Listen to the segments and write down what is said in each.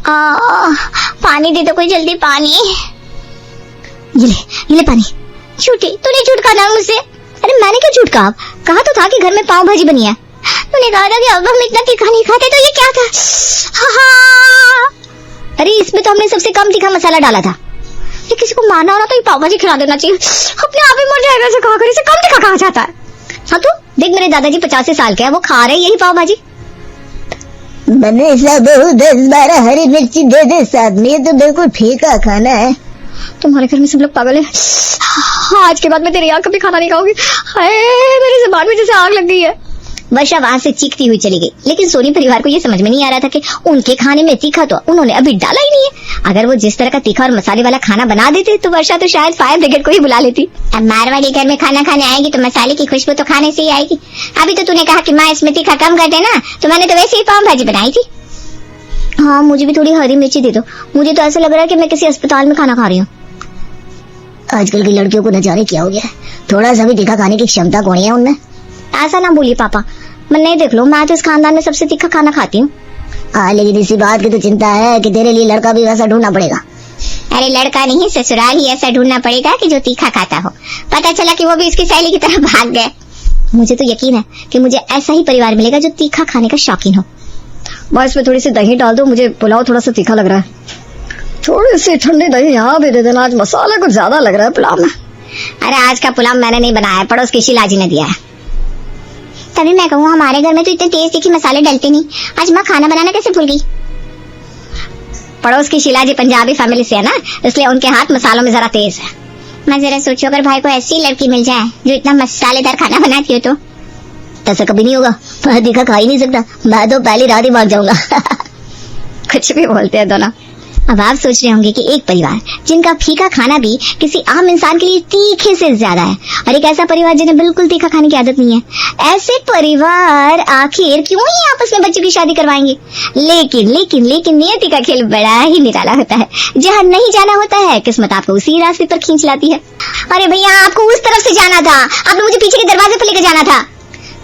पानी दे दो कोई, जल्दी पानी। ये ले पानी। झूठी, तूने झूठ कहा ना मुझसे। अरे मैंने क्यों झूठ कहा तो था कि घर में पाव भाजी बनी है। तूने कहा था कि अब हम इतना तीखा नहीं खाते, तो ये क्या था? अरे इसमें तो हमने सबसे कम तीखा मसाला डाला था। ये किसी को मारना हो ना तो ये पाव भाजी खिला देना चाहिए, अपने आप ही मर जाएगा। ऐसे कहा कर, इसे कम तीखा कहा जाता है। हाँ तो देख, मेरे दादाजी 85 साल के हैं, वो खा रहे यही पाव भाजी। बने सब 10-12 हरी मिर्ची दे दे साथ में, ये तो बिल्कुल फीका खाना है। तुम्हारे घर में सब लोग पागल है। आज के बाद मैं तेरी आग कभी खाना नहीं खाऊंगी। हाय, मेरी जुबान में जैसे आग लग गई है। वर्षा वहां से चीखती हुई चली गई, लेकिन सोनी परिवार को ये समझ में नहीं आ रहा था कि उनके खाने में तीखा तो उन्होंने अभी डाला ही नहीं है। अगर वो जिस तरह का तीखा और मसाले वाला खाना बना देते तो वर्षा तो शायद फायर ब्रिगेड को ही बुला लेती। अब मारवाड़ी घर में खाना खाने आएगी तो मसाले की खुशबू तो खाने से ही आएगी। अभी तो तूने कहा कि माँ इसमें तीखा कम कर देना, तो मैंने तो वैसे ही पाव भाजी बनाई थी। हाँ, मुझे भी थोड़ी हरी मिर्ची दे दो। मुझे तो ऐसा लग रहा है कि मैं किसी अस्पताल में खाना खा रही हूँ। आजकल की लड़कियों को न जाने क्या हो गया है, थोड़ा सा भी तीखा खाने की क्षमता कौन है उनमें। ऐसा ना बोलिए पापा, मैं नहीं, देख लो, मैं तो इस खानदान में सबसे तीखा खाना खाती हूँ। लेकिन इसी बात की तो चिंता है कि तेरे लिए लड़का भी वैसा ढूंढना पड़ेगा। अरे लड़का नहीं, ससुराल ही ऐसा ढूंढना पड़ेगा कि जो तीखा खाता हो। पता चला कि वो भी इसकी सहेली की तरफ भाग गए। मुझे तो यकीन है कि मुझे ऐसा ही परिवार मिलेगा जो तीखा खाने का शौकीन हो। बस में थोड़ी सी दही डाल दो, मुझे पुलाव थोड़ा सा तीखा लग रहा है। थोड़ी सी ठंडी दही यहाँ भी दे देना, आज मसाला कुछ ज्यादा लग रहा है पुलाव में। अरे आज का पुलाव मैंने नहीं बनाया, पड़ोस की शीला जी ने दिया है। तभी मैं कहूँ, हमारे घर में तो इतने तेज तीखी मसाले डलते नहीं। आज माँ खाना बनाना कैसे भूल गई? पड़ोस की शीला जी पंजाबी फैमिली से है ना, इसलिए उनके हाथ मसालों में जरा तेज है। मैं जरा सोचो, अगर भाई को ऐसी लड़की मिल जाए जो इतना मसालेदार खाना बनाती हो तो ऐसा कभी नहीं होगा। मैं तीखा खा ही नहीं सकता, मैं तो पहली रात ही भाग जाऊंगा। कुछ भी बोलते हैं दोनों। अब आप सोच रहे होंगे कि एक परिवार जिनका फीका खाना भी किसी आम इंसान के लिए तीखे से ज्यादा है, और एक ऐसा परिवार जिन्हें बिल्कुल तीखा खाने की आदत नहीं है, ऐसे परिवार आखिर क्यों ही आपस में बच्चों की शादी करवाएंगे? लेकिन लेकिन लेकिन नियति का खेल बड़ा ही निराला होता है। जहाँ नहीं जाना होता है, किस्मत आपको उसी रास्ते पर खींच लाती है। अरे भैया, आपको उस तरफ से जाना था, आपने मुझे पीछे के दरवाजे पर लेकर जाना था।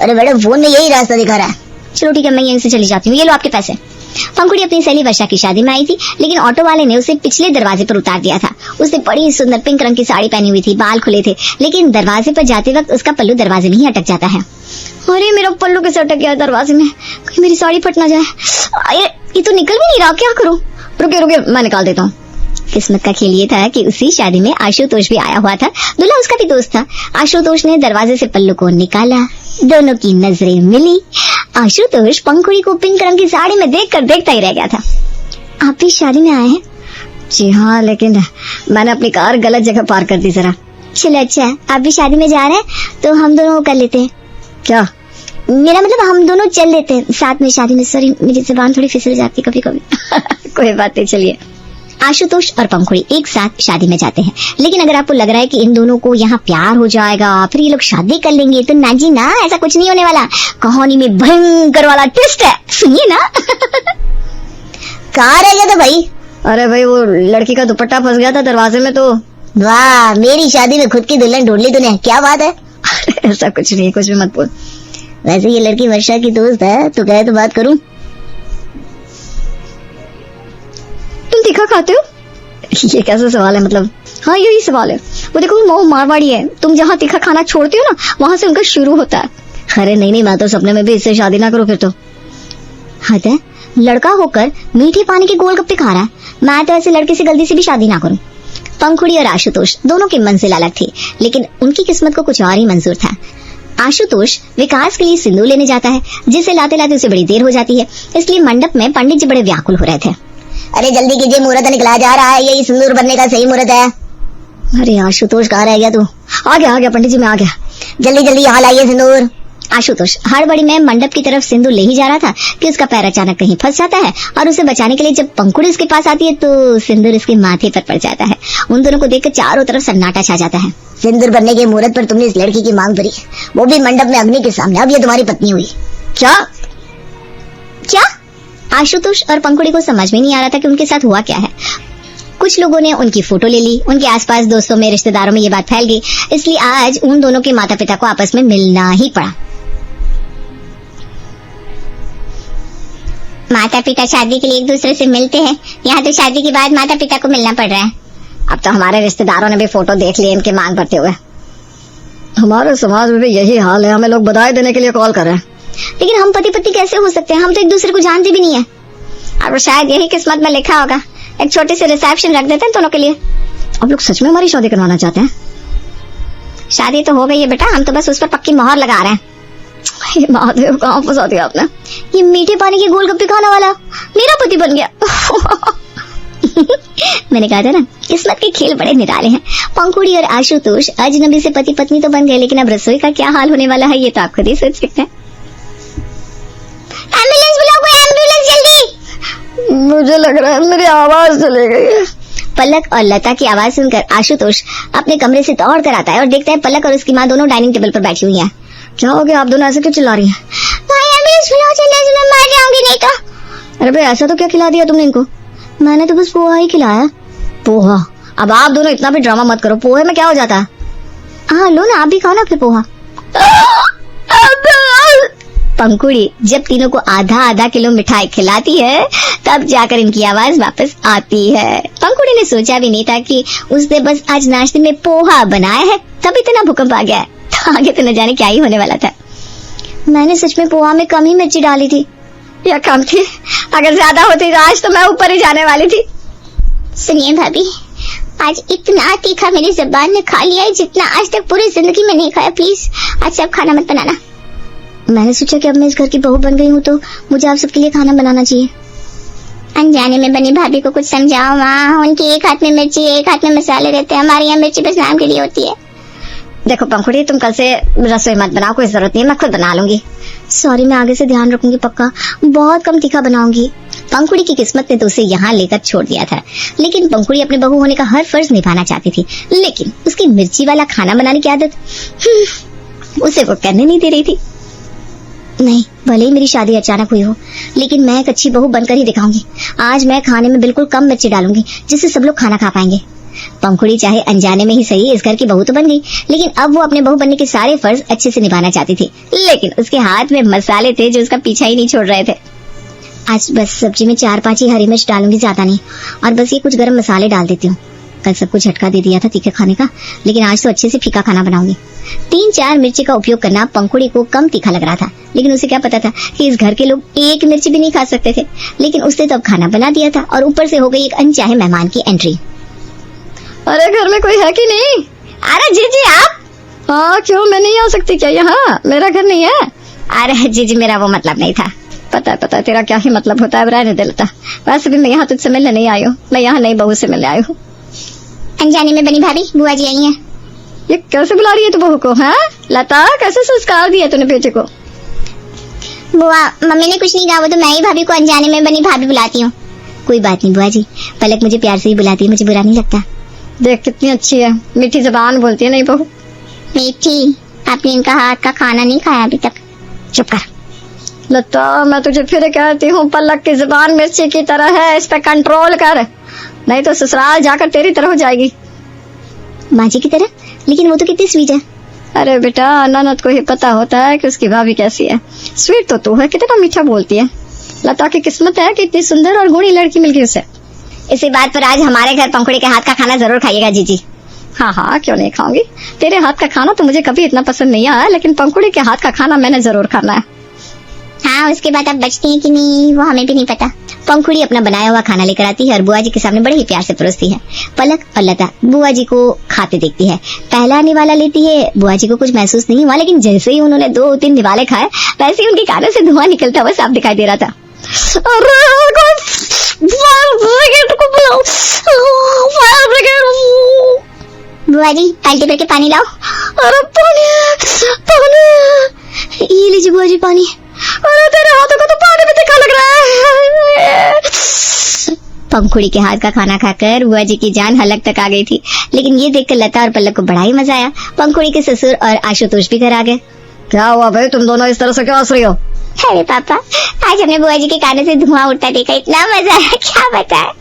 अरे मैडम, फोन में यही रास्ता दिखा रहा है। चलो ठीक है, मैं यहीं से चली जाती हूँ, ये लो आपके पैसे। पंखुड़ी अपनी सहेली वर्षा की शादी में आई थी, लेकिन ऑटो वाले ने उसे पिछले दरवाजे पर उतार दिया था। उसने बड़ी सुंदर पिंक रंग की साड़ी पहनी हुई थी, बाल खुले थे, लेकिन दरवाजे पर जाते वक्त उसका पल्लू दरवाजे में ही अटक जाता है। अरे मेरा पल्लू कैसे अटक गया दरवाजे में? कहीं मेरी साड़ी फट ना जाए। ये तो निकल भी नहीं रहा, क्या करूं? रुके रुके, मैं निकाल देता हूँ। किस्मत का खेल ये था कि उसी शादी में आशुतोष भी आया हुआ था। दूल्हा उसका भी दोस्त था। आशुतोष ने दरवाजे से पल्लू को निकाला, दोनों की नजरें मिली। आशुतोष पंखुड़ी को पिंक रंग की साड़ी में देखकर देखता ही रह गया था। आप भी शादी में आए हैं? जी हाँ, लेकिन मैंने अपनी कार गलत जगह पार्क कर दी जरा। चलो अच्छा, आप भी शादी में जा रहे हैं तो हम दोनों कर लेते हैं। क्या? मेरा मतलब हम दोनों चल लेते हैं साथ में शादी में। सॉरी, मेरी जुबान थोड़ी फिसल जाती है कभी कभी। कोई बात नहीं, चलिए। आशुतोष और पंखुड़ी एक साथ शादी में जाते हैं, लेकिन अगर आपको लग रहा है कि इन दोनों को यहाँ प्यार हो जाएगा, फिर ये लोग शादी कर लेंगे, तो ना जी ना, ऐसा कुछ नहीं होने वाला। कहानी में भयंकर वाला ट्विस्ट है, सुनिए ना। कहाँ रह गया था भाई? अरे भाई, वो लड़की का दुपट्टा फंस गया था दरवाजे में। तो वाह, मेरी शादी में खुद की दुल्हन ढूंढ ली तूने, क्या बात है? ऐसा कुछ नहीं, कुछ भी मत बोल। वैसे ये लड़की वर्षा की दोस्त है, तो कहे तो बात करूं। तुम तीखा खाते हो? ये कैसा सवाल है? मतलब हाँ, यही सवाल है। वो देखो, वो मारवाड़ी है, तुम जहाँ तीखा खाना छोड़ती हो ना, वहां से उनका शुरू होता है। अरे नहीं नहीं, मैं तो सपने में भी इससे शादी ना करूं फिर तो। हद है, लड़का होकर मीठे पानी के गोलगप्पे खा रहा है। मैं तो ऐसे लड़के से गलती से भी शादी ना करूं। पंखुड़ी और आशुतोष दोनों की मंजिल अलग थी, लेकिन उनकी किस्मत को कुछ और ही मंजूर था। आशुतोष विकास के लिए सिंदूर लेने जाता है, जिसे लाते लाते उसे बड़ी देर हो जाती है, इसलिए मंडप में पंडित जी बड़े व्याकुल हो रहे थे। अरे जल्दी कीजिए, मुहूर्त निकला जा रहा है, यही सिंदूर बनने का सही मुहूर्त है। अरे आशुतोष, कहाँ रह गया तू? आ गया पंडित जी, मैं आ गया। जल्दी जल्दी यहाँ लाइए सिंदूर। आशुतोष हड़बड़ी में मंडप की तरफ सिंदूर ले ही जा रहा था कि उसका पैर अचानक कहीं फंस जाता है, और उसे बचाने के लिए जब पंखुड़ी उसके पास आती है तो सिंदूर उसके माथे पर पड़ जाता है। उन दोनों को देखकर चारों तरफ सन्नाटा छा जाता है। सिंदूर बनने के मुहूर्त पर तुमने इस लड़की की मांग भरी, वो भी मंडप में अग्नि के सामने। अब ये तुम्हारी पत्नी हुई। क्या? आशुतोष और पंखुड़ी को समझ में नहीं आ रहा था कि उनके साथ हुआ क्या है। कुछ लोगों ने उनकी फोटो ले ली, उनके आसपास दोस्तों में, रिश्तेदारों में ये बात फैल गई, इसलिए आज उन दोनों के माता पिता को आपस में मिलना ही पड़ा। माता पिता शादी के लिए एक दूसरे से मिलते हैं, यहाँ तो शादी के बाद माता पिता को मिलना पड़ रहा है। अब तो हमारे रिश्तेदारों ने भी फोटो देख लिए इनके मांग भरते हुए। हमारे समाज में भी यही हाल है, हमें लोग बधाई देने के लिए कॉल कर रहे हैं। लेकिन हम पति पत्नी कैसे हो सकते हैं? हम तो एक दूसरे को जानते भी नहीं है। अब शायद यही किस्मत में लिखा होगा, एक छोटी सी रिसेप्शन रख देते हैं दोनों के लिए। आप लोग सच में हमारी शादी करवाना चाहते हैं? शादी तो हो गई है बेटा, हम तो बस उस पर पक्की मोहर लगा रहे हैं। ये महादेव, कहाँ फंसा दिया आपने? ये मीठे पानी के गोलगप्पे खाने वाला मेरा पति बन गया। मैंने कहा था ना, किस्मत के खेल बड़े निराले हैं। पंखुड़ी और आशुतोष अजनबी से पति पत्नी तो बन गए, लेकिन अब रसोई का क्या हाल होने वाला है ये तो आप खुद ही सोच सकते हैं। एम्बुलेंस बुलाओ, कोई एम्बुलेंस जल्दी। मुझे लग रहा है मेरी आवाज चली गई है। पलक और लता की आवाज सुनकर आशुतोष अपने कमरे से दौड़ कर आता है और देखता है पलक और उसकी माँ दोनों डाइनिंग टेबल पर बैठी हुई हैं। क्या हो गया, आप दोनों ऐसे क्यों चिल्ला रही हैं? भाई एम्बुलेंस बुलाओ जल्दी, मैं मर जाऊंगी नहीं तो। अरे भाई, ऐसा तो क्या खिला दिया तुमने इनको? मैंने तो बस पोहा ही खिलाया। पोहा? अब आप दोनों इतना भी ड्रामा मत करो, पोहे में क्या हो जाता है? हाँ लो ना, आप भी खाओ ना फिर पोहा। पंखुड़ी जब तीनों को आधा आधा किलो मिठाई खिलाती है तब जाकर इनकी आवाज वापस आती है। पंखुड़ी ने सोचा भी नहीं था कि उसने बस आज नाश्ते में पोहा बनाया है, तब इतना भूकंप आ गया है। तो आगे तो न जाने क्या ही होने वाला था। मैंने सच में पोहा में कम ही मिर्ची डाली थी। या कम थी? अगर ज्यादा होती तो आज तो मैं ऊपर ही जाने वाली थी। सुनिए भाभी, आज इतना तीखा मेरी ज़बान ने खा लिया है जितना आज तक पूरी जिंदगी में नहीं खाया। प्लीज आज सब खाना मत बनाना। मैंने सोचा कि अब मैं इस घर की बहू बन गई हूँ तो मुझे आप सबके लिए खाना बनाना चाहिए। अनजाने में बनी भाभी को कुछ समझाओ माँ, उनकी एक हाथ में मिर्ची एक हाथ में मसाले रहते हैं, हमारे यहाँ मिर्ची बस नाम के लिए होती है। देखो पंखुड़ी, तुम कल से रसोई मत बनाओ, कोई जरूरत नहीं है, मैं खुद बना लूंगी। सॉरी, मैं आगे से ध्यान रखूंगी, पक्का बहुत कम तीखा बनाऊंगी। पंखुड़ी की किस्मत ने तो उसे यहाँ लेकर छोड़ दिया था, लेकिन पंखुड़ी अपने बहू होने का हर फर्ज निभाना चाहती थी, लेकिन उसकी मिर्ची वाला खाना बनाने की आदत उसे वो करने नहीं दे रही थी। नहीं, भले ही मेरी शादी अचानक हुई हो, लेकिन मैं एक अच्छी बहू बनकर ही दिखाऊंगी। आज मैं खाने में बिल्कुल कम मिर्ची डालूंगी जिससे सब लोग खाना खा पाएंगे। पंखुड़ी चाहे अनजाने में ही सही इस घर की बहू तो बन गई, लेकिन अब वो अपने बहू बनने के सारे फर्ज अच्छे से निभाना चाहती थी, लेकिन उसके हाथ में मसाले थे जो उसका पीछा ही नहीं छोड़ रहे थे। आज बस सब्जी में 4-5 ही हरी मिर्च डालूंगी, ज्यादा नहीं, और बस ये कुछ गरम मसाले डाल देती हूँ। कल सबको झटका दे दिया था तीखे खाने का, लेकिन आज तो अच्छे से फीका खाना बनाऊंगी। 3-4 मिर्ची का उपयोग करना पंखुड़ी को कम तीखा लग रहा था, लेकिन उसे क्या पता था कि इस घर के लोग एक मिर्ची भी नहीं खा सकते थे। लेकिन उसने तो अब खाना बना दिया था और ऊपर से हो गई एक अनचाहे मेहमान की एंट्री। अरे घर में कोई है कि नहीं? अरे जीजी आप? हाँ क्यों, मैं नहीं आ सकती क्या यहाँ? मेरा घर नहीं है। अरे जीजी मेरा वो मतलब नहीं था। पता है तेरा क्या ही मतलब होता है, रहने दे लता। वैसे भी मैं यहाँ तुझसे मिलने नहीं आई हूँ, मैं यहाँ नई बहू से मिलने आई हूँ। अनजाने में बनी भाभी, बुआ जी आई हैं। ये कैसे बुला रही है तू बहू को? हाँ लता, कैसे संस्कार दिया तूने बेटे को? बुआ, मम्मी ने कुछ नहीं कहा, वो तो मैं ही भाभी को अनजाने में बनी भाभी बुलाती हूँ। कोई बात नहीं बुआ जी, पलक मुझे प्यार से ही बुलाती है, मुझे बुरा नहीं लगता। देख कितनी अच्छी है, मीठी जबान बोलती है नई बहू। मीठी? आपने इनका हाथ का खाना नहीं खाया अभी तक। चुप कर लता, मैं तुझे फिर कहती हूँ, पलक की जुबान मिर्ची की तरह है, इस पे कंट्रोल कर, नहीं तो ससुराल जाकर तेरी तरह हो जाएगी। माँ जी की तरह? लेकिन वो तो कितनी स्वीट है। अरे बेटा, ननद को ही पता होता है कि उसकी भाभी कैसी है। स्वीट तो तू है, कितना मीठा बोलती है। लता की किस्मत है कि इतनी सुंदर और गुणी लड़की मिल गई उसे। इसी बात पर आज हमारे घर पंखुड़ी के हाथ का खाना जरूर खाइएगा जीजी। हाँ हाँ क्यों नहीं खाऊंगी, तेरे हाथ का खाना तो मुझे कभी इतना पसंद नहीं आया, लेकिन पंखुड़ी के हाथ का खाना मैंने जरूर खाना है। हाँ, उसके बाद आप बचती हैं कि नहीं वो हमें भी नहीं पता। पंखुड़ी अपना बनाया हुआ खाना लेकर आती है और बुआ जी के सामने बड़े ही प्यार से परोसती है। पलक और लता बुआ जी को खाते देखती है। पहला निवाला लेती है, बुआ जी को कुछ महसूस नहीं हुआ, लेकिन जैसे ही उन्होंने 2-3 निवाले खाए वैसे ही उनके कानों से धुआं निकलता हुआ साफ दिखाई दे रहा था। बुआ जी बाल्टी भर के पानी लाओ। अरे पानी ये लीजिए बुआ जी पानी। अरे तेरे हाथों को तो पानी भी तीखा लग रहा है। पंखुड़ी के हाथ का खाना खाकर बुआ जी की जान हलक तक आ गई थी, लेकिन ये देखकर लता और पलक को बड़ा ही मजा आया। पंखुड़ी के ससुर और आशुतोष भी घर आ गए। क्या हुआ भाई, तुम दोनों इस तरह से क्यों हंस रही हो? अरे पापा, आज हमने बुआ जी के कानों से धुआं उठता देखा, इतना मजा आया क्या बताए।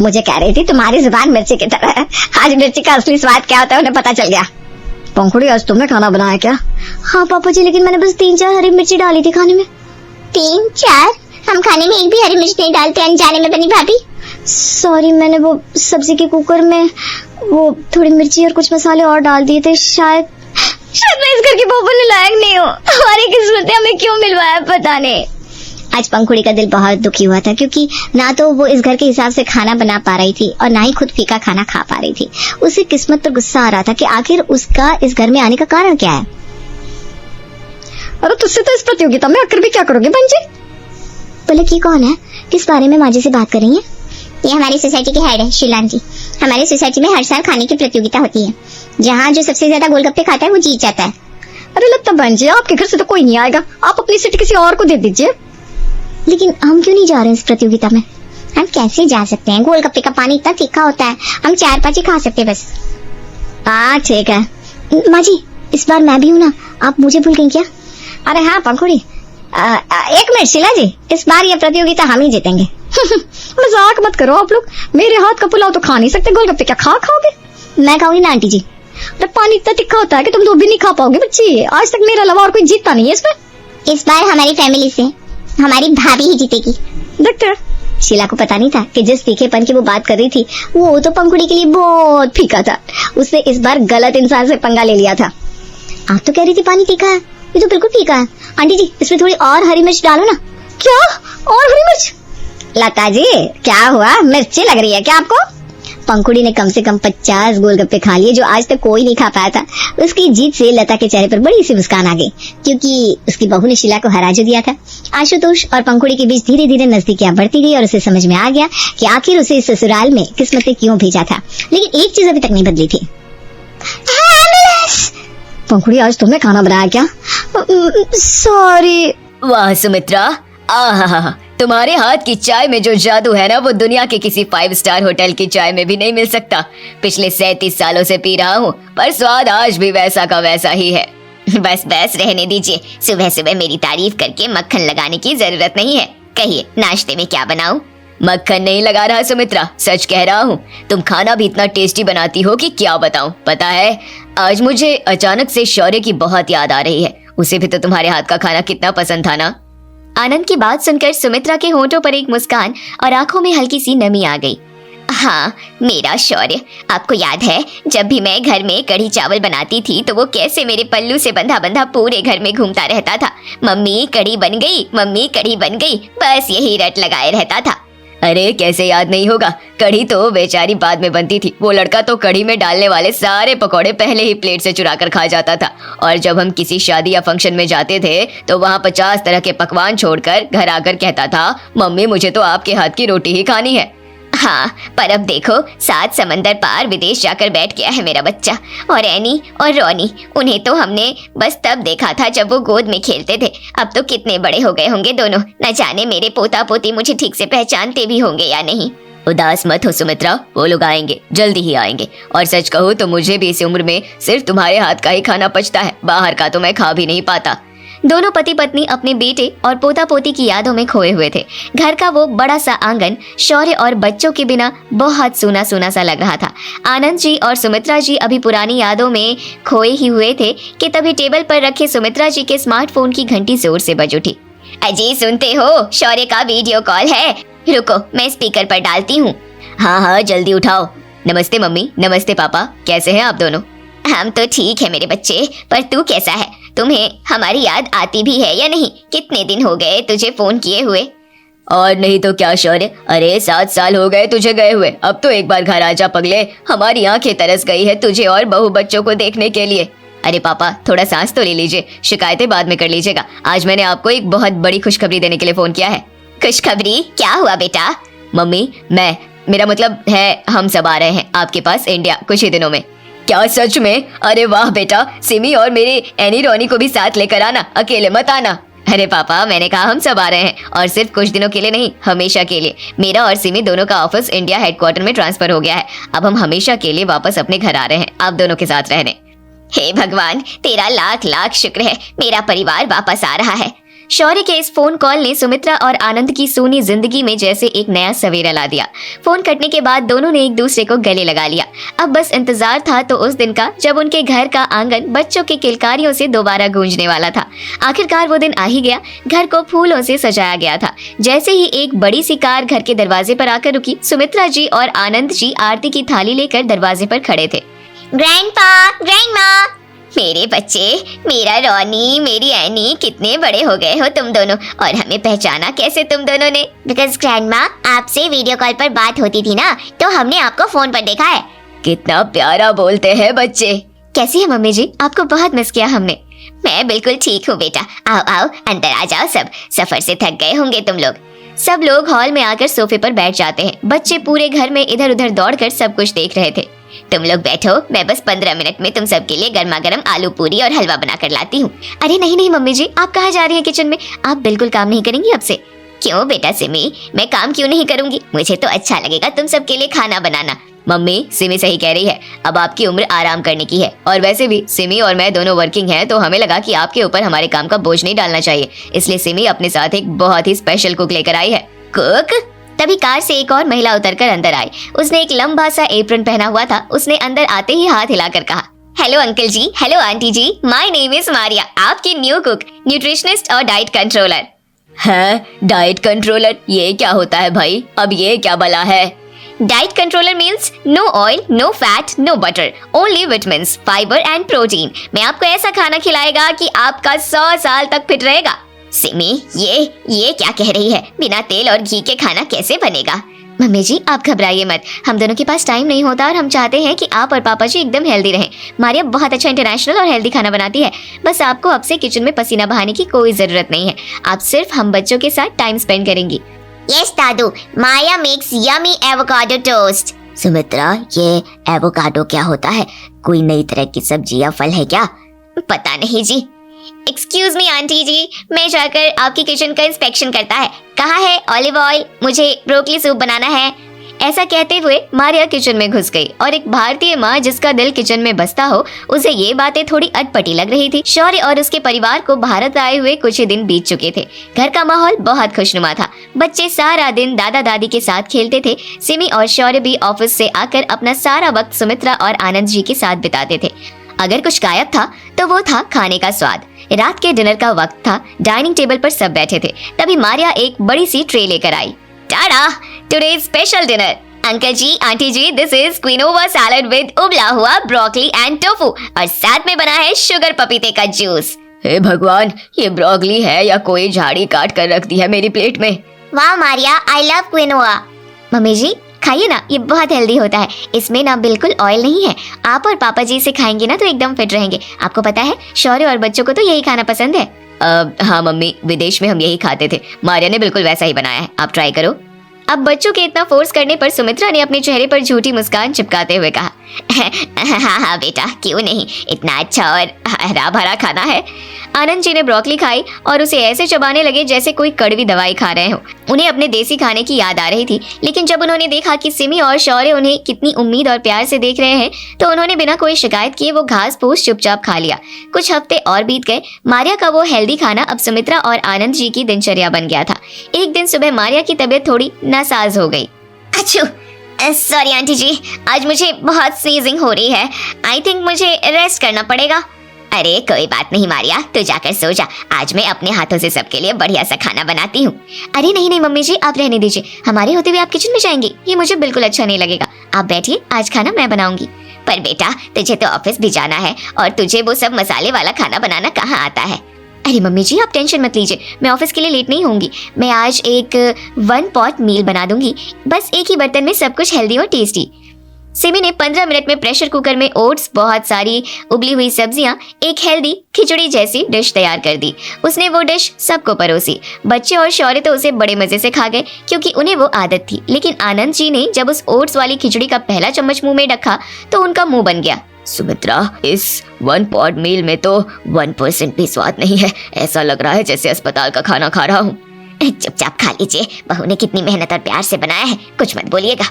मुझे कह रही थी तुम्हारी जुबान मिर्ची की तरह है, आज मिर्ची का असली स्वाद क्या होता है उन्हें पता चल गया। पंखुड़ी, आज तुमने खाना बनाया क्या? हाँ पापा जी, लेकिन मैंने बस 3-4 हरी मिर्ची डाली थी खाने में। 3-4? हम खाने में एक भी हरी मिर्च नहीं डालते अनजाने में बनी भाभी। सॉरी, मैंने वो सब्जी के कुकर में वो थोड़ी मिर्ची और कुछ मसाले और डाल दिए थे। शायद मैं इस घर की बहू बनने लायक नहीं हूँ। हमारी किस्मत हमें क्यों मिलवाया पता नहीं। आज पंखुड़ी का दिल बहुत दुखी हुआ था, क्योंकि ना तो वो इस घर के हिसाब से खाना बना पा रही थी और ना ही खुद फीका खाना खा पा रही थी। उसे किस्मत पर गुस्सा आ रहा था कि आखिर उसका इस घर में आने का कारण क्या है। अरे तुझसे तो इस प्रतियोगिता में आकर भी क्या करोगे बंजी? पलक, ये कौन है? किस बारे में माँ जी से बात कर रही है? ये हमारी सोसाइटी के हेड है शिलान जी। हमारी सोसाइटी में हर साल खाने की प्रतियोगिता होती है, जहाँ जो सबसे ज्यादा गोलगप्पे खाता है वो जीत जाता है। अरे लगता बंजी, आपके घर से तो कोई नहीं आएगा, आप अपनी सीट किसी और को दे दीजिए। लेकिन हम क्यों नहीं जा रहे हैं इस प्रतियोगिता में? हम कैसे जा सकते हैं? गोलगप्पे का पानी इतना तीखा होता है, हम 4-5 ही खा सकते बस। ठीक है माँ जी, इस बार मैं भी हूँ ना, आप मुझे भूल गई क्या? अरे हाँ पंखुड़ी, एक मिनट शीला जी, इस बार ये प्रतियोगिता हम ही जीतेंगे। मजाक मत करो आप लोग, मेरे हाथ का पुलाव तो खा नहीं सकते, गोलगप्पे क्या खाओगे? मैं खाऊंगी ना आंटी जी। अरे पानी इतना तीखा होता है कि तुम तो भी नहीं खा पाओगे बच्ची। आज तक मेरे अलावा और कोई जीतता नहीं है इसमें। इस बार हमारी फैमिली से हमारी भाभी ही जीतेगी। देखते। शीला को पता नहीं था कि जिस तीखेपन की वो बात कर रही थी वो तो पंखुड़ी के लिए बहुत फीका था। उसने इस बार गलत इंसान से पंगा ले लिया था। आप तो कह रही थी पानी तीखा है, ये तो बिल्कुल फीका है। आंटी जी, इसमें थोड़ी और हरी मिर्च डालो ना। क्या? और हरी मिर्च? लता जी, क्या हुआ? मिर्ची लग रही है क्या आपको? पंखुड़ी ने कम से कम 50 गोलगप्पे खा लिए, जो आज तक कोई नहीं खा पाया था। उसकी जीत से लता के चेहरे पर बड़ी सी मुस्कान आ गई, क्योंकि उसकी बहू ने शीला को हरा जो दिया था। आशुतोष और पंखुड़ी के बीच धीरे धीरे नजदीकियां बढ़ती गई और उसे समझ में आ गया कि आखिर उसे इस ससुराल में किस्मत ने क्यों भेजा था। लेकिन एक चीज अभी तक नहीं बदली थी। पंखुड़ी, आज तुमने खाना बनाया क्या? सॉरी। वाह सुमित्रा, आहा, तुम्हारे हाथ की चाय में जो जादू है ना, वो दुनिया के किसी 5 स्टार होटल की चाय में भी नहीं मिल सकता। पिछले 37 सालों से पी रहा हूँ, पर स्वाद आज भी वैसा का वैसा ही है। बस रहने दीजिए, सुबह सुबह मेरी तारीफ करके मक्खन लगाने की जरूरत नहीं है। कहिए, नाश्ते में क्या बनाऊं? मक्खन नहीं लगा रहा सुमित्रा, सच कह रहा हूँ। तुम खाना भी इतना टेस्टी बनाती हो कि क्या बताऊं। पता है, आज मुझे अचानक से शौर्य की बहुत याद आ रही है। उसे भी तो तुम्हारे हाथ का खाना कितना पसंद था ना। आनंद की बात सुनकर सुमित्रा के होंठों पर एक मुस्कान और आंखों में हल्की सी नमी आ गई। हाँ, मेरा शौर्य। आपको याद है जब भी मैं घर में कढ़ी चावल बनाती थी तो वो कैसे मेरे पल्लू से बंधा बंधा पूरे घर में घूमता रहता था। मम्मी कढ़ी बन गई, मम्मी कढ़ी बन गई, बस यही रट लगाए रहता था। अरे कैसे याद नहीं होगा, कढ़ी तो बेचारी बाद में बनती थी। वो लड़का तो कढ़ी में डालने वाले सारे पकौड़े पहले ही प्लेट से चुरा कर खा जाता था। और जब हम किसी शादी या फंक्शन में जाते थे तो वहाँ 50 तरह के पकवान छोड़कर घर आकर कहता था, मम्मी मुझे तो आपके हाथ की रोटी ही खानी है। हाँ, पर अब देखो, 7 समंदर पार विदेश जाकर बैठ गया है मेरा बच्चा। और एनी और रोनी, उन्हें तो हमने बस तब देखा था जब वो गोद में खेलते थे। अब तो कितने बड़े हो गए होंगे दोनों। न जाने मेरे पोता पोती मुझे ठीक से पहचानते भी होंगे या नहीं। उदास मत हो सुमित्रा, वो लोग आएंगे, जल्दी ही आएंगे। और सच कहूँ तो मुझे भी इस उम्र में सिर्फ तुम्हारे हाथ का ही खाना पचता है, बाहर का तो मैं खा भी नहीं पाता। दोनों पति पत्नी अपने बेटे और पोता पोती की यादों में खोए हुए थे। घर का वो बड़ा सा आंगन शौर्य और बच्चों के बिना बहुत सूना सूना सा लग रहा था। आनंद जी और सुमित्रा जी अभी पुरानी यादों में खोए ही हुए थे कि तभी टेबल पर रखे सुमित्रा जी के स्मार्टफोन की घंटी जोर से बज उठी। अजी सुनते हो, शौर्य का वीडियो कॉल है। रुको, मैं स्पीकर पर डालती हूँ। हाँ जल्दी उठाओ। नमस्ते मम्मी, नमस्ते पापा, कैसे हैं आप दोनों? हम तो ठीक है मेरे बच्चे, पर तू कैसा है? तुम्हें हमारी याद आती भी है या नहीं? कितने दिन हो गए तुझे फोन किए हुए? और नहीं तो क्या शौर्य, अरे 7 साल हो गए तुझे गए हुए। अब तो एक बार घर आजा पगले, हमारी आंखें तरस गई है तुझे और बहू बच्चों को देखने के लिए। अरे पापा, थोड़ा सांस तो ले लीजिए, शिकायतें बाद में कर लीजिएगा। आज मैंने आपको एक बहुत बड़ी खुशखबरी देने के लिए फोन किया है। खुशखबरी? क्या हुआ बेटा? मम्मी, मेरा मतलब है हम सब आ रहे हैं आपके पास इंडिया कुछ ही दिनों में। क्या सच में? अरे वाह बेटा, सिमी और मेरे एनी रोनी को भी साथ लेकर आना, अकेले मत आना। अरे पापा, मैंने कहा हम सब आ रहे हैं, और सिर्फ कुछ दिनों के लिए नहीं, हमेशा के लिए। मेरा और सिमी दोनों का ऑफिस इंडिया हेडक्वार्टर में ट्रांसफर हो गया है। अब हम हमेशा के लिए वापस अपने घर आ रहे हैं, आप दोनों के साथ रहने। हे भगवान, तेरा लाख लाख शुक्र है, मेरा परिवार वापस आ रहा है। शौर्य के इस फोन कॉल ने सुमित्रा और आनंद की सूनी जिंदगी में जैसे एक नया सवेरा ला दिया। फोन कटने के बाद दोनों ने एक दूसरे को गले लगा लिया। अब बस इंतजार था तो उस दिन का जब उनके घर का आंगन बच्चों के किलकारियों से दोबारा गूंजने वाला था। आखिरकार वो दिन आ ही गया। घर को फूलों से सजाया गया था। जैसे ही एक बड़ी सी कार घर के दरवाजे पर आकर रुकी, सुमित्रा जी और आनंद जी आरती की थाली लेकर दरवाजे पर खड़े थे। ग्रैंडपा, ग्रैंडमा, मेरे बच्चे, मेरा रॉनी, मेरी एनी, कितने बड़े हो गए हो तुम दोनों, और हमें पहचाना कैसे तुम दोनों ने? बिकॉज ग्रैंडमा आपसे वीडियो कॉल पर बात होती थी ना, तो हमने आपको फोन पर देखा है। कितना प्यारा बोलते हैं बच्चे। कैसी है मम्मी जी? आपको बहुत मिस किया हमने। मैं बिल्कुल ठीक हूँ बेटा। आओ आओ अंदर आ जाओ सब, सफर से थक गए होंगे तुम लोग। सब लोग हॉल में आकर सोफे पर बैठ जाते हैं। बच्चे पूरे घर में इधर उधर दौड़कर सब कुछ देख रहे थे। तुम लोग बैठो, मैं बस 15 मिनट में तुम सबके लिए गर्मा गर्म आलू पूरी और हलवा बना कर लाती हूँ। अरे नहीं नहीं मम्मी जी, आप कहाँ जा रही हैं किचन में? आप बिल्कुल काम नहीं करेंगी अब से। क्यों बेटा सिमी, मैं काम क्यों नहीं करूंगी? मुझे तो अच्छा लगेगा तुम सबके लिए खाना बनाना। मम्मी, सिमी सही कह रही है, अब आपकी उम्र आराम करने की है। और वैसे भी सिमी और मैं दोनों वर्किंग हैं, तो हमें लगा कि आपके ऊपर हमारे काम का बोझ नहीं डालना चाहिए, इसलिए सिमी अपने साथ एक बहुत ही स्पेशल कुक लेकर आई है। कुक? तभी कार से एक और महिला उतरकर अंदर आई। उसने एक लंबा सा एप्रन पहना हुआ था। उसने अंदर आते ही हाथ हिलाकर कहा, hello uncle ji, hello aunty ji, my name is Maria, आपकी न्यू कुक, न्यूट्रिशनिस्ट और डाइट कंट्रोलर। हैं? Diet controller? ये क्या होता है भाई? अब ये क्या बला है? Diet controller means no oil, no fat, no butter, only vitamins, fibre and protein. मैं आपको ऐसा खाना खिलाएगा कि आपका 100 साल तक फिट रहेगा। सिमी, ये क्या कह रही है? बिना तेल और घी के खाना कैसे बनेगा? मम्मी जी आप घबराइए मत, हम दोनों के पास टाइम नहीं होता और हम चाहते हैं कि आप और पापा जी एकदम हेल्दी रहें। मारिया बहुत अच्छा इंटरनेशनल और हेल्दी खाना बनाती है। बस आपको अब से किचन में पसीना बहाने की कोई जरूरत नहीं है। आप सिर्फ हम बच्चों के साथ टाइम स्पेंड करेंगी। यस दादू, Maya makes yummy avocado toast. Sumitra, ये एवोकाडो क्या होता है? कोई नई तरह की सब्जी या फल है क्या? पता नहीं जी। एक्सक्यूज मी आंटी जी, मैं जाकर आपकी किचन का इंस्पेक्शन करता है। कहाँ है ऑलिव ऑयल? मुझे ब्रोकली सूप बनाना है। ऐसा कहते हुए मारिया किचन में घुस गई और एक भारतीय माँ जिसका दिल किचन में बसता हो, उसे ये बातें थोड़ी अटपटी लग रही थी। शौर्य और उसके परिवार को भारत आए हुए कुछ ही दिन बीत चुके थे। घर का माहौल बहुत खुशनुमा था। बच्चे सारा दिन दादा दादी के साथ खेलते थे। सिमी और शौर्य भी ऑफिस से आकर अपना सारा वक्त सुमित्रा और आनंद जी के साथ बिताते थे। अगर कुछ गायब था तो वो था खाने का स्वाद। रात के डिनर का वक्त था। डाइनिंग टेबल पर सब बैठे थे। तभी मारिया एक बड़ी सी ट्रे लेकर आई। Tada, today special dinner. Uncle ji, aunty ji, this is quinoa salad with उबला हुआ ब्रोकली एंड टोफू, और साथ में बना है शुगर पपीते का जूस। हे भगवान, ये ब्रोकली है या कोई झाड़ी काट कर रख दी है मेरी प्लेट में? वाह मारिया, आई लव क्विनोवा। मम्मी जी खाइए ना, ये बहुत हेल्दी होता है। इसमें ना बिल्कुल ऑयल नहीं है। आप और पापा जी इसे खाएंगे ना तो एकदम फिट रहेंगे। आपको पता है शौर्य और बच्चों को तो यही खाना पसंद है। हाँ मम्मी, विदेश में हम यही खाते थे। मारिया ने बिल्कुल वैसा ही बनाया है, आप ट्राई करो। अब बच्चों के इतना फोर्स करने पर सुमित्रा ने अपने चेहरे पर झूठी मुस्कान चिपकाते हुए कहा, हाँ बेटा, क्यों नहीं, इतना अच्छा और हरा भरा खाना है। आनंद जी ने ब्रोकली खाई और उसे ऐसे चबाने लगे जैसे कोई कड़वी दवाई खा रहे हो। उन्हें अपने देसी खाने की याद आ रही थी, लेकिन जब उन्होंने देखा कि सिमी और शौर्य उन्हें कितनी उम्मीद और प्यार से देख रहे हैं, तो उन्होंने बिना कोई शिकायत किए वो घास फूस चुपचाप खा लिया। कुछ हफ्ते और बीत गए। मारिया का वो हेल्दी खाना अब सुमित्रा और आनंद जी की दिनचर्या बन गया था। एक दिन सुबह मारिया की तबीयत थोड़ी नासाज हो गई। अच्छू, सॉरी आंटी जी, आज मुझे बहुत स्नीजिंग हो रही है। आई थिंक मुझे रेस्ट करना पड़ेगा। अरे कोई बात नहीं मारिया, तू जाकर सो जा। आज मैं अपने हाथों से सबके लिए बढ़िया सा खाना बनाती हूँ। अरे नहीं नहीं मम्मी जी, आप रहने दीजिए। हमारे होते हुए आप किचन में जाएंगी, ये मुझे बिल्कुल अच्छा नहीं लगेगा। आप बैठिए, आज खाना मैं बनाऊंगी। पर बेटा, तुझे तो ऑफिस भी जाना है और तुझे वो सब मसाले वाला खाना बनाना कहाँ आता है? अरे मम्मी जी आप टेंशन मत लीजिए, मैं ऑफिस के लिए लेट नहीं होंगी। मैं आज एक 1 पॉट मील बना दूंगी, बस एक ही बर्तन में सब कुछ हेल्दी और टेस्टी। सिमी ने 15 मिनट में प्रेशर कुकर में ओट्स, बहुत सारी उबली हुई सब्जियां, एक हेल्दी खिचड़ी जैसी डिश तैयार कर दी। उसने वो डिश सबको परोसी। बच्चे और शौर्य तो उसे बड़े मजे से खा गए क्योंकि उन्हें वो आदत थी, लेकिन आनंद जी ने जब उस ओट्स वाली खिचड़ी का पहला चम्मच मुंह में रखा तो उनका मुंह बन गया। सुमित्रा, इस 1 पॉट मील में तो 1% भी स्वाद नहीं है। ऐसा लग रहा है जैसे अस्पताल का खाना खा रहा हूँ। चुपचाप खा लीजिए, बहू ने कितनी मेहनत और प्यार से बनाया है, कुछ मत बोलिएगा।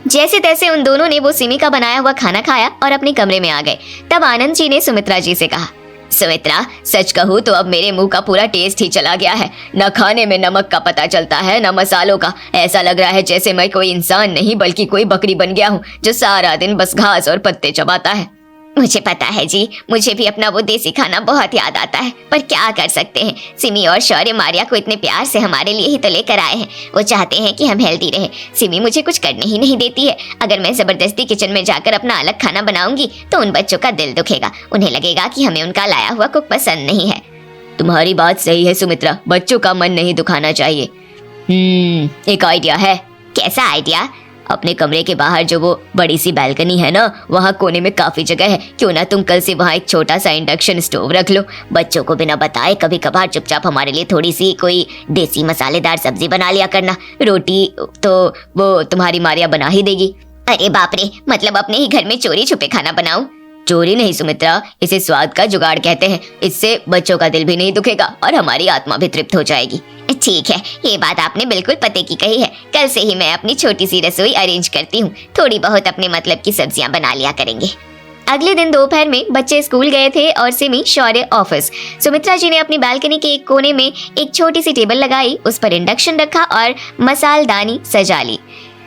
जैसे तैसे उन दोनों ने वो सिमी का बनाया हुआ खाना खाया और अपने कमरे में आ गए। तब आनंद जी ने सुमित्रा जी से कहा, सुमित्रा, सच कहूँ तो अब मेरे मुंह का पूरा टेस्ट ही चला गया है। न खाने में नमक का पता चलता है, न मसालों का। ऐसा लग रहा है जैसे मैं कोई इंसान नहीं बल्कि कोई बकरी बन गया हूँ जो सारा दिन बस घास और पत्ते चबाता है। मुझे पता है जी, मुझे भी अपना वो देसी खाना बहुत याद आता है, पर क्या कर सकते हैं। सिमी और शौर्य मारिया को इतने प्यार से हमारे लिए ही तो लेकर आए हैं। वो चाहते हैं कि हम हेल्दी रहें। सिमी मुझे कुछ करने ही नहीं देती है। अगर मैं जबरदस्ती किचन में जाकर अपना अलग खाना बनाऊंगी तो उन बच्चों का दिल दुखेगा। उन्हें लगेगा कि हमें उनका लाया हुआ कुक पसंद नहीं है। तुम्हारी बात सही है सुमित्रा, बच्चों का मन नहीं दुखाना चाहिए। एक आइडिया है। कैसा आइडिया? अपने कमरे के बाहर जो वो बड़ी सी बालकनी है ना, वहाँ कोने में काफी जगह है। क्यों ना तुम कल से वहाँ एक छोटा सा इंडक्शन स्टोव रख लो। बच्चों को बिना बताए कभी कभार चुपचाप हमारे लिए थोड़ी सी कोई देसी मसालेदार सब्जी बना लिया करना। रोटी तो वो तुम्हारी मारिया बना ही देगी। अरे बाप रे, मतलब अपने ही घर में चोरी छुपे खाना बनाऊं? चोरी नहीं सुमित्रा, इसे स्वाद का जुगाड़ कहते हैं। इससे बच्चों का दिल भी नहीं दुखेगा और हमारी आत्मा भी तृप्त हो जाएगी। ठीक है, ये बात आपने बिल्कुल पते की कही है। कल से ही मैं अपनी छोटी सी रसोई अरेंज करती हूँ। थोड़ी बहुत अपने मतलब की सब्जियां बना लिया करेंगे। अगले दिन दोपहर में बच्चे स्कूल गए थे और सिमी शौर्य ऑफिस। सुमित्रा जी ने अपनी बालकनी के एक कोने में एक छोटी सी टेबल लगाई, उस पर इंडक्शन रखा और मसालदानी सजा ली।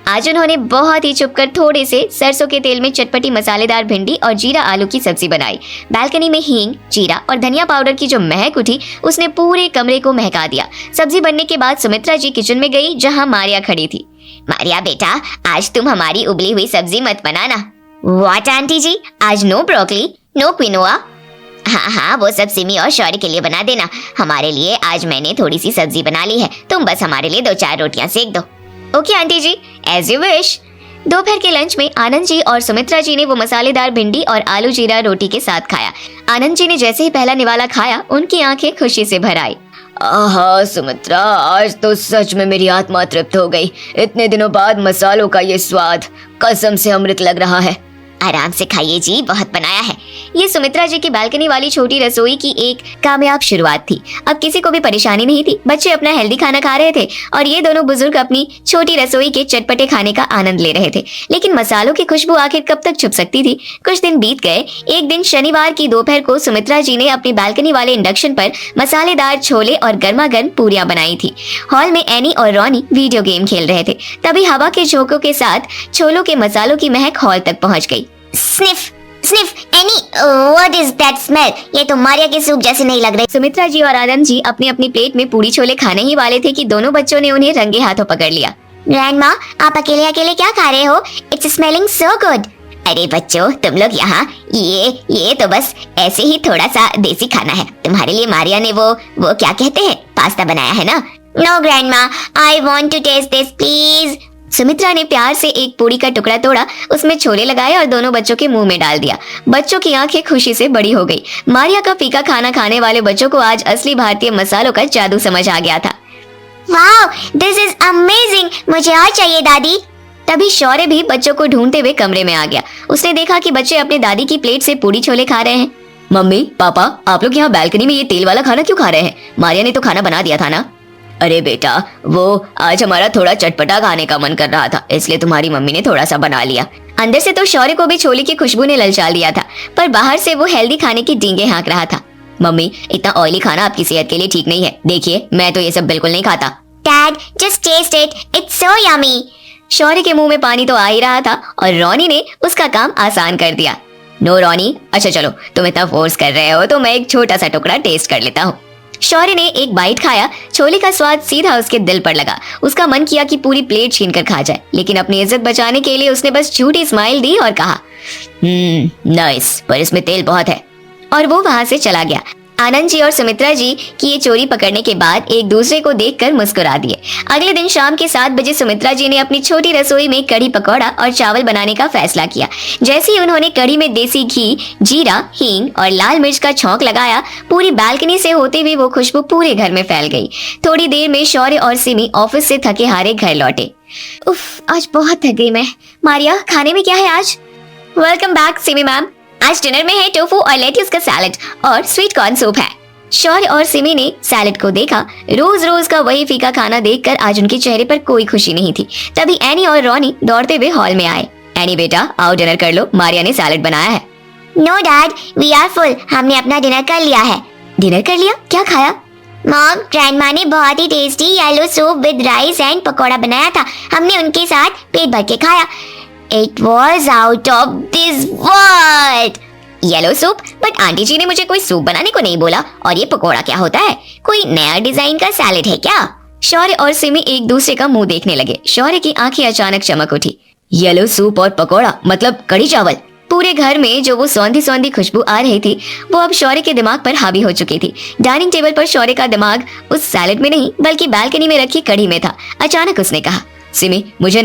आज उन्होंने बहुत ही छुपकर थोड़े से सरसों के तेल में चटपटी मसालेदार भिंडी और जीरा आलू की सब्जी बनाई। बालकनी में हींग, जीरा और धनिया पाउडर की जो महक उठी उसने पूरे कमरे को महका दिया। सब्जी बनने के बाद सुमित्रा जी किचन में गई जहां मारिया खड़ी थी। मारिया बेटा, आज तुम हमारी उबली हुई सब्जी मत बनाना। व्हाट आंटी जी, आज नो ब्रोकली, नो क्विनोआ? हाँ, वो सब सिमी और शौर्य के लिए बना देना। हमारे लिए आज मैंने थोड़ी सी सब्जी बना ली है। तुम बस हमारे लिए 2-4 रोटियां सेक दो। Okay aunty ji, as you wish. दोपहर के लंच में आनंद जी और सुमित्रा जी ने वो मसालेदार भिंडी और आलू जीरा रोटी के साथ खाया। आनंद जी ने जैसे ही पहला निवाला खाया, उनकी आंखें खुशी से भर आई। आहा सुमित्रा, आज तो सच में मेरी आत्मा तृप्त हो गई। इतने दिनों बाद मसालों का ये स्वाद कसम से अमृत लग रहा है। आराम से खाइए जी, बहुत बनाया है। ये सुमित्रा जी की बालकनी वाली छोटी रसोई की एक कामयाब शुरुआत थी। अब किसी को भी परेशानी नहीं थी। बच्चे अपना हेल्दी खाना खा रहे थे और ये दोनों बुजुर्ग अपनी छोटी रसोई के चटपटे खाने का आनंद ले रहे थे। लेकिन मसालों की खुशबू आखिर कब तक छुप सकती थी। कुछ दिन बीत गए। एक दिन शनिवार की दोपहर को सुमित्रा जी ने अपनी बालकनी वाले इंडक्शन पर मसालेदार छोले और गर्मा गर्म पूरियां बनाई थी। हॉल में एनी और रॉनी वीडियो गेम खेल रहे थे। तभी हवा के झोंकों के साथ छोलों के मसालों की महक हॉल तक पहुंच गई। Sniff sniff, any, what is that smell? ये तो मारिया के सूप जैसे नहीं लग रहे। सुमित्रा जी और आनंद जी अपनी अपनी प्लेट में पूरी छोले खाने ही वाले थे कि दोनों बच्चों ने उन्हें रंगे हाथों पकड़ लिया। ग्रैंडमा, आप अकेले अकेले क्या खा रहे हो? It's smelling so good. अरे बच्चों, तुम लोग यहाँ, ये तो बस ऐसे ही थोड़ा सा देसी खाना है। तुम्हारे लिए मारिया ने वो क्या कहते हैं, पास्ता बनाया है ना। No grandma, I want to taste this please. Sumitra ने प्यार से एक पूरी का टुकड़ा तोड़ा, उसमें छोले लगाए और दोनों बच्चों के मुंह में डाल दिया। बच्चों की आंखें खुशी से बड़ी हो गई। मारिया का फीका खाना खाने वाले बच्चों को आज असली भारतीय मसालों का जादू समझ आ गया था। वाओ, दिस इज अमेजिंग, मुझे और चाहिए दादी। तभी शौर्य भी बच्चों को ढूंढते हुए कमरे में आ गया। उसने देखा कि बच्चे अपने दादी की प्लेट से पूरी छोले खा रहे हैं। मम्मी, पापा, आप लोग यहाँ बालकनी में ये तेल वाला खाना क्यों खा रहे हैं? मारिया ने तो खाना बना दिया था ना। अरे बेटा, वो आज हमारा थोड़ा चटपटा खाने का मन कर रहा था, इसलिए तुम्हारी मम्मी ने थोड़ा सा बना लिया। अंदर से तो शौर्य को भी छोले की खुशबू ने ललचा दिया था, पर बाहर से वो हेल्दी खाने की डींगे हाँक रहा था। मम्मी, इतना ऑयली खाना आपकी सेहत के लिए ठीक नहीं है। देखिए, मैं तो ये सब बिल्कुल नहीं खाता। Dad, just taste it, it's so yummy. Shaurya के मुंह में पानी तो आ ही रहा था और रॉनी ने उसका काम आसान कर दिया। नो रॉनी, अच्छा चलो, तुम इतना फोर्स कर रहे हो तो मैं एक छोटा सा टुकड़ा टेस्ट कर लेता हूँ। शौर्य ने एक बाइट खाया। छोले का स्वाद सीधा उसके दिल पर लगा। उसका मन किया कि पूरी प्लेट छीनकर खा जाए, लेकिन अपनी इज्जत बचाने के लिए उसने बस झूठी स्माइल दी और कहा, नाइस, पर इसमें तेल बहुत है। और वो वहां से चला गया। आनंद जी और सुमित्रा जी की ये चोरी पकड़ने के बाद एक दूसरे को देखकर मुस्कुरा दिए। अगले दिन शाम के 7 बजे सुमित्रा जी ने अपनी छोटी रसोई में कढ़ी पकौड़ा और चावल बनाने का फैसला किया। जैसे ही उन्होंने कढ़ी में देसी घी, जीरा, हींग और लाल मिर्च का छौंक लगाया, पूरी बालकनी से होते हुए वो खुशबू पूरे घर में फैल गई। थोड़ी देर में शौर्य और सिमी ऑफिस से थके हारे घर लौटे। उफ, आज बहुत थक गई मैं। मारिया, खाने में क्या है आज? Welcome back Simi ma'am. आज डिनर में है टोफू और लेट्यूस का सैलेड और स्वीट कॉर्न सूप है। शौर्य और सिमी ने सैलेड को देखा। रोज रोज का वही फीका खाना देखकर आज उनके चेहरे पर कोई खुशी नहीं थी। तभी एनी और रॉनी दौड़ते हुए हॉल में आए। एनी बेटा, आओ डिनर कर लो, मारिया ने सैलेड बनाया है। No dad, we are full, हमने अपना डिनर कर लिया है। डिनर कर लिया? क्या खाया? मॉम, ग्रैंडमा ने बहुत ही tasty yellow soup with rice and pakora बनाया था। हमने उनके साथ पेट भर के खाया। It was out of this world. Yellow soup? But aunty ji ने मुझे कोई सूप बनाने को नहीं बोला। और ये पकोड़ा क्या होता है? कोई नया डिजाइन का सैलेड है क्या? शौर्य और सिमी एक दूसरे का मुंह देखने लगे। शौर्य की आंखें अचानक चमक उठी। येलो सूप और पकोड़ा मतलब कढ़ी चावल। पूरे घर में जो वो सौंधी सौंधी खुशबू आ रही थी वो अब शौर्य के दिमाग पर हावी हो चुकी थी। डाइनिंग टेबल पर शौर्य का दिमाग उस सैलेड में नहीं बल्कि बालकनी में रखी कढ़ी में था। अचानक उसने कहा, सिमी मुझे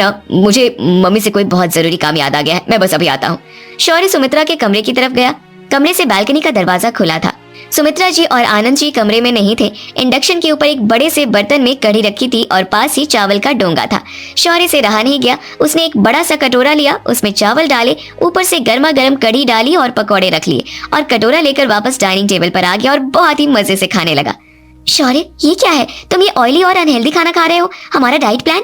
मम्मी से कोई बहुत जरूरी काम याद आ गया है, मैं बस अभी आता हूँ। शौर्य सुमित्रा के कमरे की तरफ गया। कमरे से बालकनी का दरवाजा खुला था। सुमित्रा जी और आनंद जी कमरे में नहीं थे। इंडक्शन के ऊपर एक बड़े से बर्तन में कढ़ी रखी थी और पास ही चावल का डोंगा था। शौर्य से रहा नहीं गया। उसने एक बड़ा सा कटोरा लिया, उसमें चावल डाले, ऊपर से गर्मा गर्म कढ़ी डाली और पकौड़े रख लिए और कटोरा लेकर वापस डाइनिंग टेबल पर आ गया और बहुत ही मजे से खाने लगा। शौर्य, ये क्या है? तुम ये ऑयली और अनहेल्दी खाना खा रहे हो। हमारा डाइट प्लान?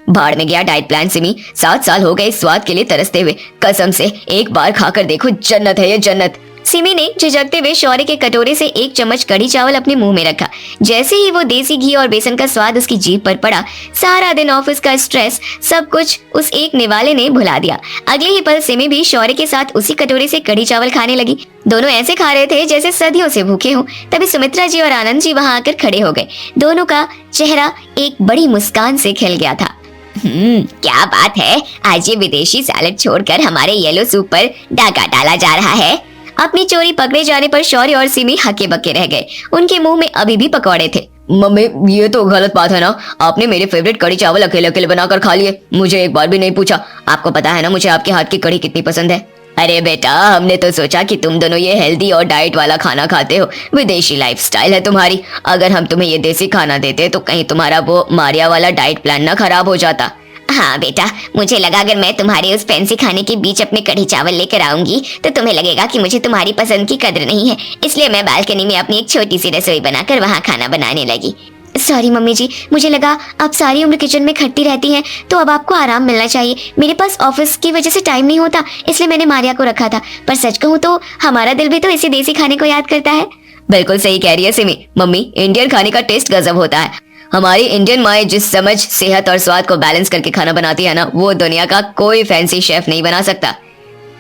भाड़ में गया डाइट प्लान सिमी। 7 साल हो गए इस स्वाद के लिए तरसते हुए। कसम से एक बार खाकर देखो, जन्नत है ये, जन्नत। सिमी ने झिझकते हुए शौर्य के कटोरे से एक चम्मच कढ़ी चावल अपने मुंह में रखा। जैसे ही वो देसी घी और बेसन का स्वाद उसकी जीभ पर पड़ा, सारा दिन ऑफिस का स्ट्रेस सब कुछ उस एक निवाले ने भुला दिया। अगले ही पल सिमी भी शौर्य के साथ उसी कटोरे से कढ़ी चावल खाने लगी। दोनों ऐसे खा रहे थे जैसे सदियों से भूखे हों। तभी सुमित्रा जी और आनंद जी वहां आकर खड़े हो गए। दोनों का चेहरा एक बड़ी मुस्कान से खिल गया था। क्या बात है, आज ये विदेशी सैलेड छोड़कर हमारे येलो सूप पर डाका डाला जा रहा है। अपनी चोरी पकड़े जाने पर शौर्य और सिमी हक्के बक्के रह गए। उनके मुंह में अभी भी पकौड़े थे। मम्मी, ये तो गलत बात है ना। आपने मेरे फेवरेट कढ़ी चावल अकेले अकेले बनाकर खा लिए, मुझे एक बार भी नहीं पूछा। आपको पता है ना मुझे आपके हाथ की कढ़ी कितनी पसंद है। अरे बेटा, हमने तो सोचा कि तुम दोनों ये हेल्दी और डाइट वाला खाना खाते हो, विदेशी लाइफस्टाइल है तुम्हारी। अगर हम तुम्हें ये देसी खाना देते तो कहीं तुम्हारा वो मारिया वाला डाइट प्लान ना खराब हो जाता। हाँ बेटा, मुझे लगा अगर मैं तुम्हारे उस फैंसी खाने के बीच अपने कढ़ी चावल लेकर आऊंगी तो तुम्हें लगेगा कि मुझे तुम्हारी पसंद की कदर नहीं है। इसलिए मैं बालकनी में अपनी एक छोटी सी रसोई बनाकर वहाँ खाना बनाने लगी। सॉरी मम्मी जी, मुझे लगा आप सारी उम्र किचन में खटती रहती हैं तो अब आपको आराम मिलना चाहिए। मेरे पास ऑफिस की वजह से टाइम नहीं होता, इसलिए मैंने मारिया को रखा था। पर सच कहूँ तो हमारा दिल भी तो इसी देसी खाने को याद करता है। बिल्कुल सही कह रही है सिमी। मम्मी, इंडियन खाने का टेस्ट गजब होता है। हमारी इंडियन माएँ जिस समझ, सेहत और स्वाद को बैलेंस करके खाना बनाती है ना, वो दुनिया का कोई फैंसी शेफ नहीं बना सकता।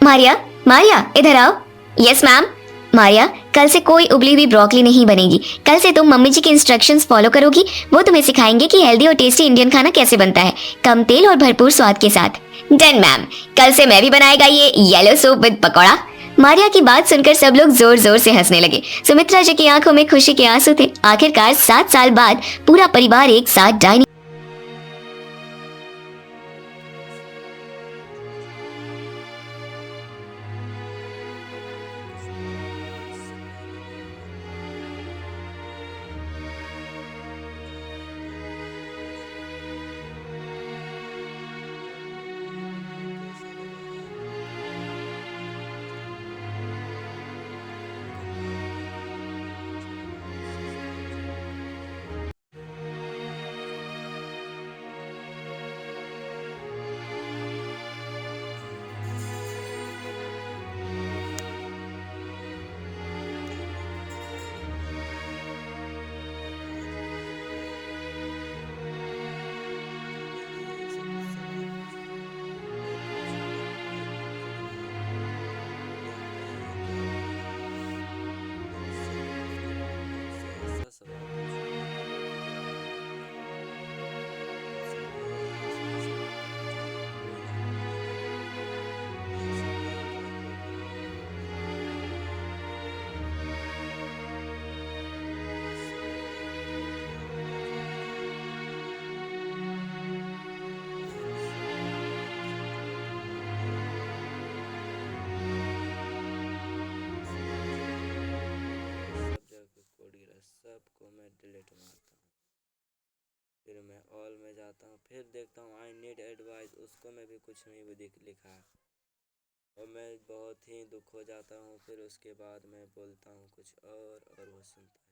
मारिया इधर आओ। Yes ma'am. मारिया, कल से कोई उबली हुई ब्रोकली नहीं बनेगी। कल से तुम मम्मी जी के इंस्ट्रक्शंस फॉलो करोगी। वो तुम्हें सिखाएंगे कि हेल्दी और टेस्टी इंडियन खाना कैसे बनता है, कम तेल और भरपूर स्वाद के साथ। डन मैम, कल से मैं भी बनाएगा ये yellow soup with pakora. Maria की बात सुनकर सब लोग जोर जोर से हंसने लगे। सुमित्रा जी की आंखों में खुशी के आंसू थे। आखिरकार 7 साल बाद पूरा परिवार एक साथ डाइनिंग सबको मैं डिलीट मारता हूँ, फिर मैं ऑल में जाता हूँ, फिर देखता हूँ आई नीड एडवाइस, उसको में भी कुछ नहीं भी लिखा है और मैं बहुत ही दुख हो जाता हूँ। फिर उसके बाद मैं बोलता हूँ कुछ और वो सुनता है।